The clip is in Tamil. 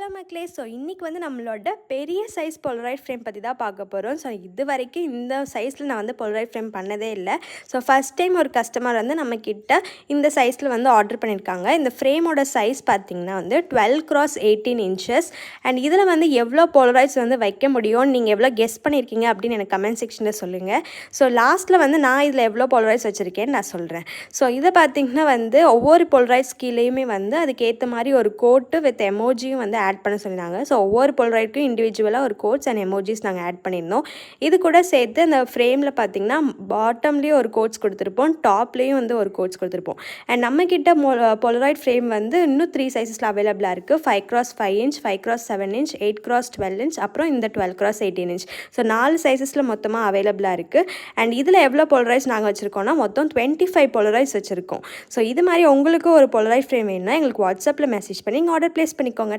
ஹலோ மக்களே. ஸோ இன்றைக்கி வந்து நம்மளோட பெரிய சைஸ் போலராய்ட் ஃப்ரேம் பற்றி தான் பார்க்க போகிறோம். ஸோ இது வரைக்கும் இந்த சைஸில் நான் வந்து போலராய்ட் ஃப்ரேம் பண்ணதே இல்லை. ஸோ ஃபஸ்ட் டைம் ஒரு கஸ்டமர் வந்து நம்மக்கிட்ட இந்த சைஸில் வந்து ஆர்டர் பண்ணியிருக்காங்க. இந்த ஃப்ரேமோட சைஸ் பார்த்திங்கன்னா வந்து 12x18 inches. அண்ட் இதில் வந்து எவ்வளோ போலராய்ட்ஸ் வந்து வைக்க முடியும்னு நீங்கள் எவ்வளோ கெஸ் பண்ணியிருக்கீங்க அப்படின்னு எனக்கு கமெண்ட் செக்ஷனில் சொல்லுங்கள். ஸோ லாஸ்ட்டில் வந்து நான் இதில் எவ்வளோ போலராய்ட்ஸ் வச்சுருக்கேன்னு நான் சொல்கிறேன். ஸோ இதை பார்த்திங்கன்னா வந்து ஒவ்வொரு போலராய்ட்ஸ் கீழேயுமே வந்து அதுக்கேற்ற மாதிரி ஒரு கோட்டு வித் எமோஜியும் வந்து ஆட் பண்ண சொல்லியிருந்தாங்க. ஸோ ஒவ்வொரு போலராய்டுக்கும் இண்டிவிஜுவலாக ஒரு கோட்ஸ் அண்ட் எமோஜிஸ் நாங்கள் ஆட் பண்ணியிருந்தோம். இது கூட சேர்த்து அந்த ஃப்ரேமில் பார்த்திங்கன்னா பாட்டம்லேயும் ஒரு கோட்ஸ் கொடுத்துருப்போம், டாப்லேயும் வந்து ஒரு கோட்ஸ் கொடுத்துருப்போம். அண்ட் நம்மக்கிட்ட போலராய்ட் ஃப்ரேம் வந்து இன்னும் 3 சைஸஸில் அவைலபிளாக இருக்குது. 5x5 inch, 5x7 inch, 8x12 inch, அப்புறம் இந்த 12x18 inch. ஸோ 4 சைஸஸில் மொத்தமாக அவைலபிளாக இருக்குது. அண்ட் இதில் எவ்வளோ போலராய்ட்ஸ் நாங்கள் வச்சுருக்கோம்னா மொத்தம் 25 போலராய்ட்ஸ் வச்சுருக்கோம். ஸோ இது மாதிரி உங்களுக்கு ஒரு போலராய்ட் ஃப்ரேம் வேணும்னா எங்களுக்கு வாட்ஸ்அப்பில் மெசேஜ் பண்ணி நீங்கள் ஆர்டர் ப்ளேஸ் பண்ணிக்கோங்க.